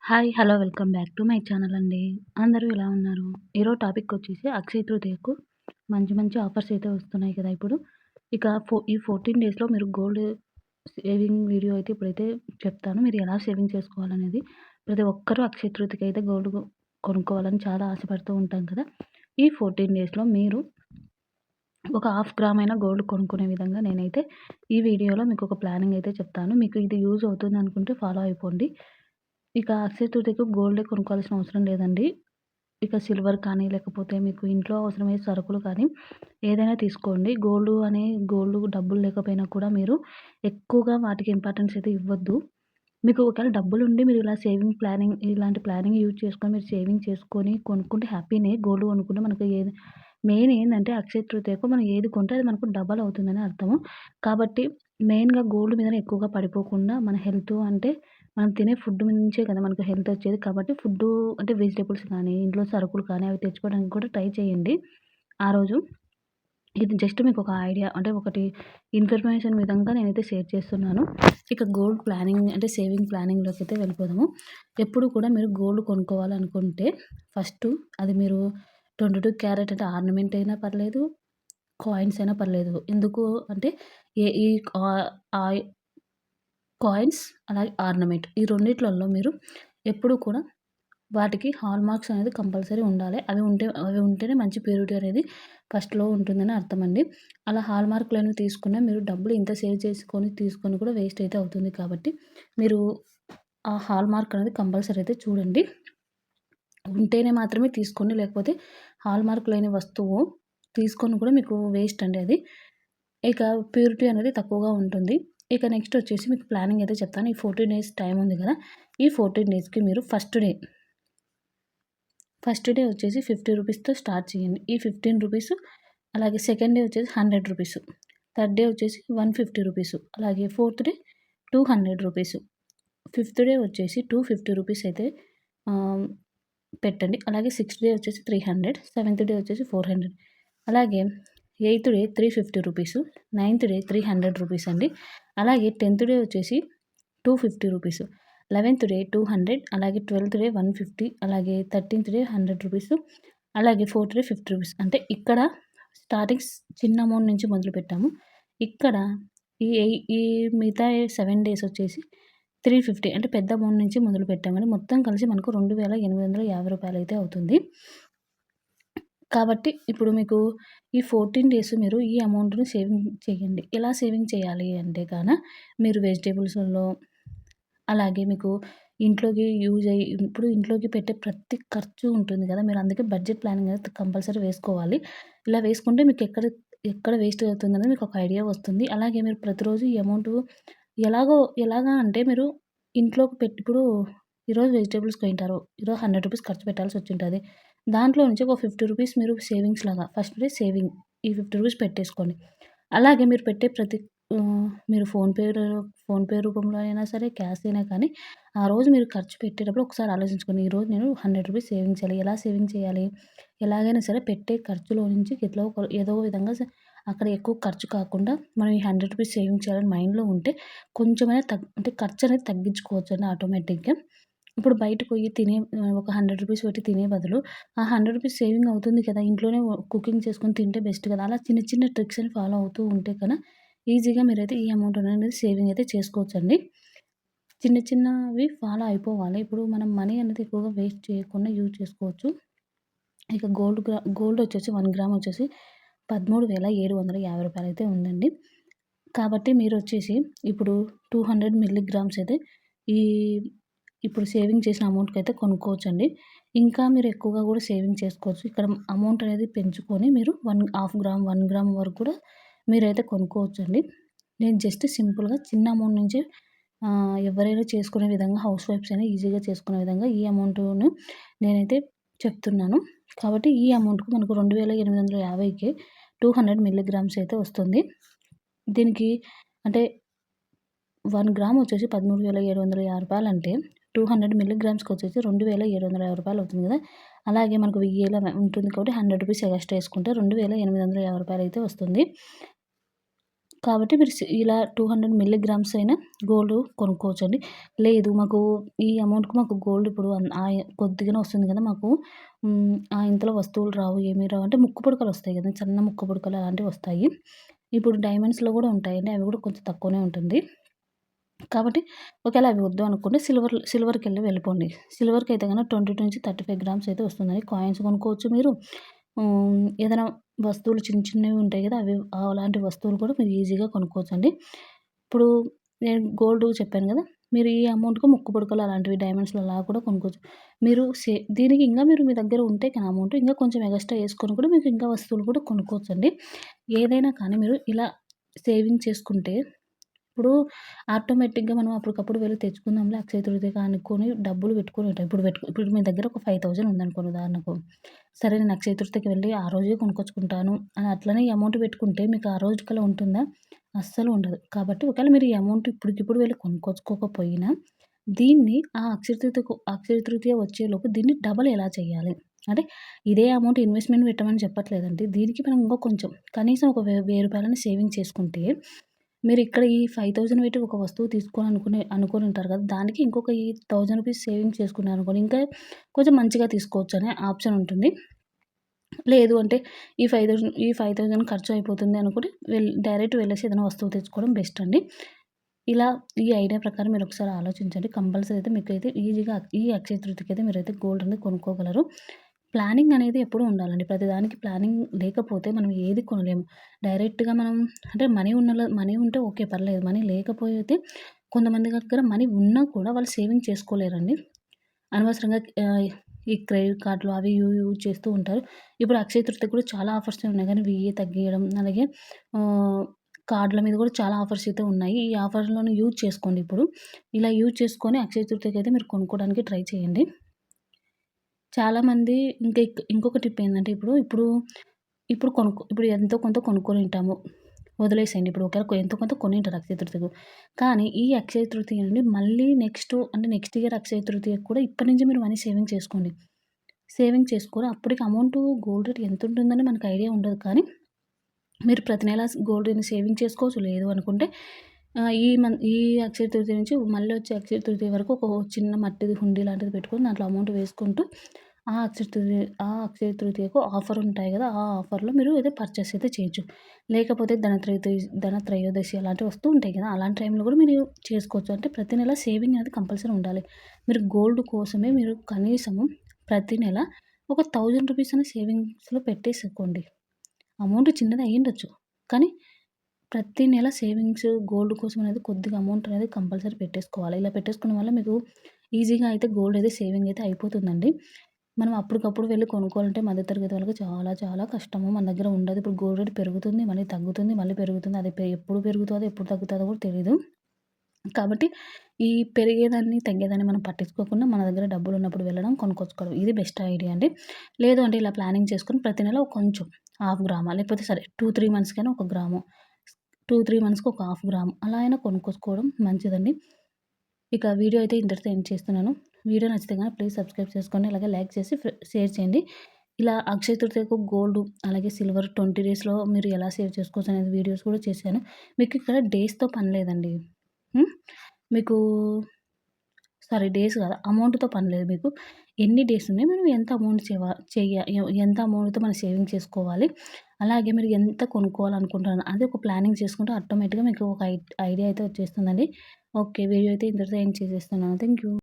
Hi! Hello! Welcome back to my channel అండి. అందరూ ఎలా ఉన్నారు? ఈరోజు టాపిక్ వచ్చేసి అక్షయ తృతీయకు మంచి మంచి ఆఫర్స్ అయితే వస్తున్నాయి కదా! ఇప్పుడు. ఇక ఈ 14 డేస్‌లో మీరు గోల్డ్ సేవింగ్ వీడియో అయితే ఇప్పుడైతే చెప్తాను. మీరు ఎలా సేవింగ్ చేసుకోవాలనేది. ప్రతి ఒక్కరూ అక్షయ తృతీయకి అయితే గోల్డ్ కొనుక్కోవాలని చాలా ఆశపడుతూ ఉంటాం కదా! ఈ 14 డేస్‌లో మీరు ఒక హాఫ్ గ్రామ్ అయినా గోల్డ్ కొనుక్కునే విధంగా నేనైతే ఈ వీడియోలో మీకు ఒక ప్లానింగ్ అయితే చెప్తాను. మీకు ఇది యూజ్ అవుతుంది అనుకుంటే ఫాలో అయిపోండి. ఇక అక్షయ తృతీయకు గోల్డే కొనుక్కోవాల్సిన అవసరం లేదండి. ఇక సిల్వర్ కానీ, లేకపోతే మీకు ఇంట్లో అవసరమయ్యే సరుకులు కానీ ఏదైనా తీసుకోండి. గోల్డ్ డబ్బులు లేకపోయినా కూడా మీరు ఎక్కువగా వాటికి ఇంపార్టెన్స్ అయితే ఇవ్వద్దు. మీకు ఒకవేళ డబ్బులుండి మీరు ఇలాంటి ప్లానింగ్ యూజ్ చేసుకొని మీరు సేవింగ్ చేసుకొని కొనుక్కుంటే హ్యాపీనే. గోల్డ్ కొనుక్కుంటే మనకు మెయిన్ ఏందంటే అక్షయ తృతీయకు మనం ఏది కొంటే అది మనకు డబల్ అవుతుందని అర్థము. కాబట్టి మెయిన్‌గా గోల్డ్ మీదనే ఎక్కువగా పడిపోకుండా మన హెల్త్ అంటే మనం తినే ఫుడ్ నుంచే కదా మనకు హెల్త్ వచ్చేది. కాబట్టి ఫుడ్డు అంటే వెజిటబుల్స్ కానీ, ఇంట్లో సరుకులు కానీ అవి తెచ్చుకోవడానికి కూడా ట్రై చేయండి ఆ రోజు. ఇది జస్ట్ మీకొక ఐడియా అంటే ఒకటి ఇన్ఫర్మేషన్ విధంగా నేనైతే షేర్ చేస్తున్నాను. ఇక గోల్డ్ ప్లానింగ్ అంటే సేవింగ్ ప్లానింగ్‌లోకైతే వెళ్ళిపోదాము. ఎప్పుడు కూడా మీరు గోల్డ్ కొనుక్కోవాలనుకుంటే ఫస్టు అది మీరు 22 క్యారెట్ అంటే ఆర్నమెంట్ అయినా పర్లేదు, కాయిన్స్ అయినా పర్లేదు. ఎందుకు అంటే ఏ ఈ ఆహ్, ఆహ్, కాయిన్స్ అలాగే ఆర్నమెంట్ ఈ రెండిట్లలో మీరు ఎప్పుడు కూడా వాటికి హాల్‌మార్క్స్ అనేది కంపల్సరీ ఉండాలి. అవి ఉంటేనే మంచి ప్యూరిటీ అనేది ఫస్ట్‌లో ఉంటుందని అర్థమండి. అలా హాల్‌మార్క్ లేనివి తీసుకున్న మీరు డబ్బులు ఇంత సేవ్ చేసుకొని తీసుకొని కూడా వేస్ట్ అయితే అవుతుంది కాబట్టి, మీరు ఆ హాల్‌మార్క్ అనేది కంపల్సరీ అయితే చూడండి. ఉంటేనే మాత్రమే తీసుకోండి. లేకపోతే హాల్‌మార్క్ లేని వస్తువు తీసుకొని కూడా మీకు వేస్ట్ అండి అది. ఇక ప్యూరిటీ అనేది తక్కువగా ఉంటుంది. ఇక నెక్స్ట్ వచ్చేసి మీకు ప్లానింగ్ అయితే చెప్తాను. ఈ 14 డేస్ టైమ్ ఉంది కదా! ఈ 14 డేస్‌కి మీరు ఫస్ట్ డే వచ్చేసి రూ. 50తో స్టార్ట్ చేయండి. ఈ రూ. 15 అలాగే సెకండ్ డే వచ్చేసి రూ. 100, థర్డ్ డే వచ్చేసి రూ. 150, అలాగే ఫోర్త్ డే రూ. 200, ఫిఫ్త్ డే వచ్చేసి రూ. 250 అయితే ఆహ్, పెట్టండి. అలాగే సిక్స్త్ డే వచ్చేసి 300, సెవెంత్ డే వచ్చేసి 400, అలాగే ఎయిత్ డే రూ. 350, నైన్త్ డే రూ. 300 అండి. అలాగే 10థ్ డే వచ్చేసి రూ. 250, 11థ్ డే 200, అలాగే 12థ్ డే 150, అలాగే 13థ్ డే రూ. 100, అలాగే ఫోర్త్ డే రూ. 50. అంటే ఇక్కడ స్టార్టింగ్ చిన్న అమౌంట్ నుంచి మొదలుపెట్టాము. ఇక్కడ ఈ మిగతా 7 డేస్ వచ్చేసి 350 అంటే పెద్ద అమౌంట్ నుంచి మొదలుపెట్టామండి. మొత్తం కలిసి మనకు రూ. 2,850 అయితే అవుతుంది. కాబట్టి ఇప్పుడు మీకు ఈ 14 డేస్ మీరు ఈ అమౌంట్‌ని సేవింగ్ చేయండి. ఎలా సేవింగ్ చేయాలి అంటే మీరు వెజిటబుల్స్‌లో అలాగే మీకు ఇప్పుడు ఇంట్లోకి పెట్టే ప్రతి ఖర్చు ఉంటుంది కదా! మీరు అందుకే బడ్జెట్ ప్లానింగ్ అనేది కంపల్సరీ వేసుకోవాలి. ఇలా వేసుకుంటే మీకు ఎక్కడ వేస్ట్ అవుతుందనేది మీకు ఒక ఐడియా వస్తుంది. అలాగే మీరు ప్రతిరోజు ఈ అమౌంటు ఎలాగా అంటే మీరు ఇంట్లోకి ఇప్పుడు ఈరోజు వెజిటబుల్స్ కొంటారు. ఈరోజు రూ. 100 ఖర్చు పెట్టాల్సి వచ్చుంటది. దాంట్లో నుంచి ఒక రూ. 50 మీరు సేవింగ్స్ లాగా ఫస్ట్ డే సేవింగ్ ఈ రూ. 50 పెట్టేసుకోండి. అలాగే మీరు పెట్టే మీరు ఫోన్‌పే రూపంలో అయినా సరే, క్యాష్ అయినా కానీ, ఆ రోజు మీరు ఖర్చు పెట్టేటప్పుడు ఒకసారి ఆలోచించుకోండి. ఈరోజు నేను రూ. 100 సేవింగ్ చేయాలి. ఎలా సేవింగ్ చేయాలి? ఎలాగైనా సరే పెట్టే ఖర్చులో నుంచి ఏదో విధంగా అక్కడ ఎక్కువ ఖర్చు కాకుండా మనం ఈ రూ. 100 సేవింగ్ చేయాలని మైండ్‌లో ఉంటే కొంచెమైనా అంటే ఖర్చు అనేది తగ్గించుకోవచ్చండి ఆటోమేటిక్‌గా. ఇప్పుడు బయటకు పోయి ఒక రూ. 100 పెట్టి తినే బదులు ఆ రూ. 100 సేవింగ్ అవుతుంది కదా! ఇంట్లోనే కుకింగ్ చేసుకొని తింటే బెస్ట్ కదా! అలా చిన్న చిన్న ట్రిక్స్‌ని ఫాలో అవుతూ ఉంటే ఈజీగా మీరైతే ఈ అమౌంట్ అనేది సేవింగ్ అయితే చేసుకోవచ్చండి. చిన్న చిన్నవి ఫాలో అయిపోవాలి. ఇప్పుడు మనం మనీ అనేది ఎక్కువగా వేస్ట్ చేయకుండా యూజ్ చేసుకోవచ్చు. ఇక గోల్డ్ వచ్చేసి 1 గ్రామ్ వచ్చేసి రూ. 13,750 అయితే ఉందండి. కాబట్టి మీరొచ్చేసి ఇప్పుడు 200 మిల్లీగ్రామ్స్ అయితే ఈ ఇప్పుడు సేవింగ్ చేసిన అమౌంట్‌కైతే కొనుక్కోవచ్చండి. ఇంకా మీరు ఎక్కువగా కూడా సేవింగ్ చేసుకోవచ్చు. ఇక్కడ అమౌంట్ అనేది పెంచుకొని మీరు హాఫ్ గ్రామ్, 1 గ్రామ్ వరకు కూడా మీరైతే కొనుక్కోవచ్చండి. నేను జస్ట్ సింపుల్‌గా చిన్న అమౌంట్ నుంచి ఎవరైనా చేసుకునే విధంగా హౌస్ వైఫ్స్ అయినా ఈజీగా చేసుకునే విధంగా ఈ అమౌంట్‌ను నేనైతే చెప్తున్నాను. కాబట్టి ఈ అమౌంట్‌కు మనకు 2,850కి 200 మిల్లీగ్రామ్స్ అయితే వస్తుంది. దీనికి అంటే 1 గ్రామ్ వచ్చేసి రూ. 13,750 అంటే 200 మిల్లీగ్రామ్స్‌కొచ్చేసి రూ. 2,750 అవుతుంది కదా! అలాగే మనకు 1000 ఉంటుంది కాబట్టి రూ. 100 ఎక్స్ట్రా ఏసుకుంటే రూ. 2,850 అయితే వస్తుంది. కాబట్టి మీరు ఇలా 200 మిల్లీగ్రామ్స్ అయినా గోల్డ్ కొనుక్కోవచ్చండి. లేదు మాకు ఈ అమౌంట్‌కి మాకు గోల్డ్ ఇప్పుడు కొద్దిగానే వస్తుంది కదా! మాకు ఇంతలో వస్తువులు రావు, ఏమీ రావు అంటే ముక్కు పుడకలొస్తాయి కదా! చిన్న ముక్కు పుడకలు అలాంటివొస్తాయి. ఇప్పుడు డైమండ్స్‌లో కూడా ఉంటాయండి. అవి కూడా కొంచెం తక్కువనే ఉంటుంది. కాబట్టి ఒకవేళ అవి వద్దు అనుకుంటే సిల్వర్‌కెళ్ళి వెళ్ళిపోండి. సిల్వర్‌కయితే గనక 20-35 గ్రామ్స్ అయితే వస్తుందండి. కాయిన్స్ కొనుక్కోవచ్చు మీరు. ఏదైనా వస్తువులు చిన్న చిన్నవి ఉంటాయి గదా! అలాంటి వస్తువులు కూడా మీరు ఈజీగా కొనుక్కోవచ్చండి. ఇప్పుడు నేను గోల్డ్ చెప్పాను గదా! మీరు ఈ అమౌంట్‌కి ముక్కు పుడకలు అలాంటివి డైమండ్స్‌లో అలా కూడా కొనుక్కోవచ్చు. మీరు దీనికి ఇంకా మీరు మీ దగ్గర ఉంటే కానీ అమౌంట్ ఇంకా కొంచెం ఎగస్ట్రా యేసుకొని కూడా మీకు ఇంకా వస్తువులు కూడా కొనుక్కోవచ్చండి. ఏదైనా కానీ మీరు ఇలా సేవింగ్ చేసుకుంటే ఇప్పుడు ఆటోమేటిక్‌గా మనం అప్పటికప్పుడు వెళ్లి తెచ్చుకుందాంలే అక్షయ తృతీయకి అనుకోని డబ్బులు పెట్టుకొని ఉంటాం. ఇప్పుడు మీ దగ్గర ఒక 5,000 ఉందనుకోండి ఉదాహరణకు. సరే నేను అక్షయ తృతీయకి వెళ్ళి ఆ రోజే కొనుక్కొచ్చుకుంటాను అని అట్లనే ఈ అమౌంట్ పెట్టుకుంటే మీకు ఆ రోజుకల్లా ఉంటుందా? అస్సలు ఉండదు. కాబట్టి ఒకవేళ మీరు ఈ అమౌంట్ ఇప్పటికిప్పుడు వెళ్లి కొనుక్కొచ్చుకోకపోయినా దీన్ని అక్షయ తృతీయ వచ్చేలోపు దీన్ని డబల్ ఎలా చేయాలి? అంటే ఇదే అమౌంట్ ఇన్వెస్ట్‌మెంట్ పెట్టమని చెప్పట్లేదండి. దీనికి మనం ఇంకా కొంచెం కనీసం ఒక రూ. 1000 సేవింగ్ చేసుకుంటే మీరిక్కడ ఈ 5,000 పెట్టి ఒక వస్తువు అనుకోని ఉంటారు కదా! దానికి ఇంకొక ఈ రూ. 1000 సేవింగ్స్ చేసుకున్నారనుకోండి, ఇంకా కొంచెం మంచిగా తీసుకోవచ్చనే ఆప్షన్ ఉంటుంది. లేదు అంటే ఈ 5,000 ఖర్చు అయిపోతుంది అనుకుంటే డైరెక్ట్ వెళ్ళేసి ఏదైనా వస్తువు తెచ్చుకోవడం బెస్ట్ అండి. ఇలా ఈ ఐడియా ప్రకారం మీరొకసారి ఆలోచించండి. కంపల్సరీ అయితే మీకైతే ఈజీగా ఈ అక్షయ తృతీయకైతే మీరైతే గోల్డ్ అనేది కొనుక్కోగలరు. ప్లానింగ్ అనేది ఎప్పుడూ ఉండాలండి. ప్రతిదానికి ప్లానింగ్ లేకపోతే మనం ఏది కొనలేము. డైరెక్ట్‌గా మనం అంటే మనీ ఉంటే ఓకే పర్లేదు. మనీ లేకపోతే కొంతమంది దగ్గర మనీ ఉన్నా కూడా వాళ్ళు సేవింగ్ చేసుకోలేరండి. అనవసరంగా ఈ క్రెడిట్ కార్డ్‌లు అవి ఇవి యూజ్ చేస్తూ ఉంటారు. ఇప్పుడు అక్షయ తృతీయ కూడా చాలా ఆఫర్స్ ఉన్నాయి గానీ వెయ్యి తగ్గియడం అలాగే ఆహ్, కార్డ్‌ల మీద కూడా చాలా ఆఫర్స్ అయితే ఉన్నాయి. ఈ ఆఫర్‌లను యూజ్ చేసుకోండి ఇప్పుడు. ఇలా యూజ్ చేసుకొని అక్షయ తృతీయకైతే మీరు కొనుక్కోవడానికి ట్రై చేయండి. చాలామంది ఇంకొక టిప్ ఏందంటే ఇప్పుడు ఎంతో కొంత కొనుక్కొని ఉంటాము. వదిలేసేయండి. ఇప్పుడు ఒకవేళ ఎంతో కొంత కొనింటారు అక్షయ తృతీయకు. కానీ ఈ అక్షయ తృతీయ నుండి మళ్ళీ నెక్స్ట్ ఇయర్ అక్షయ తృతీయకు కూడా ఇప్పటి నుంచి మీరు మనీ సేవింగ్ చేసుకోండి. సేవింగ్ చేసుకొని అప్పటికి అమౌంటు గోల్డ్ రేట్ ఎంతుంటుందని మనకు ఐడియా ఉండదు. కానీ మీరు ప్రతి నెల గోల్డ్‌ని సేవింగ్ చేసుకోవచ్చు. లేదు అనుకుంటే ఈ అక్షయ తృతీయ నుంచి మళ్ళీ వచ్చే అక్షయ తృతీయ వరకు ఒక చిన్న మట్టిది హుండీ లాంటిది పెట్టుకొని దాంట్లో అమౌంట్ వేసుకుంటూ ఆ అక్షయ తృతీయకు ఆఫర్ ఉంటాయి గదా! ఆ ఆఫర్‌లో మీరు అయితే పర్చేస్ అయితే చేయొచ్చు. లేకపోతే ధనత్రయోదశి అలాంటివి వస్తూ ఉంటాయి గదా! అలాంటి టైంలో గూడా మీరు చేసుకోవచ్చు. అంటే ప్రతి నెల సేవింగ్ అనేది కంపల్సరీ ఉండాలి. మీరు గోల్డ్ కోసమే మీరు కనీసము ప్రతి నెల ఒక రూ. 1000 అనే సేవింగ్స్‌లో పెట్టేసుకోండి. అమౌంట్ చిన్నది అయ్యుండొచ్చు. కానీ ప్రతి నెల సేవింగ్స్ గోల్డ్ కోసం అనేది కొద్దిగా అమౌంట్ అనేది కంపల్సరీ పెట్టేసుకోవాలి. ఇలా పెట్టేసుకోవడం వల్ల మీకు ఈజీగా అయితే గోల్డ్ అయితే సేవింగ్ అయితే అయిపోతుందండి. మనం అప్పటికప్పుడు వెళ్లి కొనుక్కోవాలంటే మధ్య తరగతి వాళ్ళకి చాలా చాలా కష్టము. మన దగ్గర ఉండదు. ఇప్పుడు గోల్డ్ రేట్ పెరుగుతుంది, మళ్ళీ తగ్గుతుంది, మళ్ళీ పెరుగుతుంది. అది ఎప్పుడు పెరుగుతదో, ఎప్పుడు తగ్గుతదో కూడా తెలీదు. కాబట్టి ఈ పెరిగేదాన్ని, తగ్గేదాన్ని మనం పట్టించుకోకుండా మన దగ్గర డబ్బులున్నప్పుడు వెళ్ళడం, కొనుక్కొచ్చుకోవడం. ఇది బెస్ట్ ఐడియా అండి. లేదు అంటే ఇలా ప్లానింగ్ చేసుకొని ప్రతి నెల కొంచెం హాఫ్ గ్రామా లేకపోతే సరే 2, 3 మంత్స్‌కైనా ఒక గ్రాము, 2, 3 మంత్స్‌కి ఒక హాఫ్ గ్రామ్ అలా అయినా కొనుక్కొచ్చుకోవడం మంచిదండి. ఇక వీడియో అయితే ఇంతటితో ఎండ్ చేస్తున్నాను. వీడియో నచ్చితే గనక ప్లీజ్ సబ్స్క్రైబ్ చేసుకోండి. అలాగే లైక్ చేసి షేర్ చేయండి. ఇలా అక్షయ తృతీయకు గోల్డ్ అలాగే సిల్వర్ 20 డేస్‌లో మీరు ఎలా సేవ్ చేసుకోవచ్చు అనేది వీడియోస్ కూడా చేశాను. మీకు ఇక్కడ డేస్‌తో పని లేదండి. హ్మ్. మీకు డేస్ కాదు. అమౌంట్‌తో పని లేదు మీకు. ఎన్ని డేస్ ఉన్నాయి, మనం ఎంత అమౌంట్ ఎంత అమౌంట్‌తో మనం సేవింగ్ చేసుకోవాలి. అలాగే మీరు ఎంత కొనుక్కోవాలనుకుంటున్నారు అది ఒక ప్లానింగ్ చేసుకుంటే ఆటోమేటిక్‌గా మీకు ఒక ఐడియా అయితే వచ్చేస్తుందండి. ఓకే. వీడియో అయితే ఇంతటితో ఎండ్ చేసేస్తున్నాను. Thank you.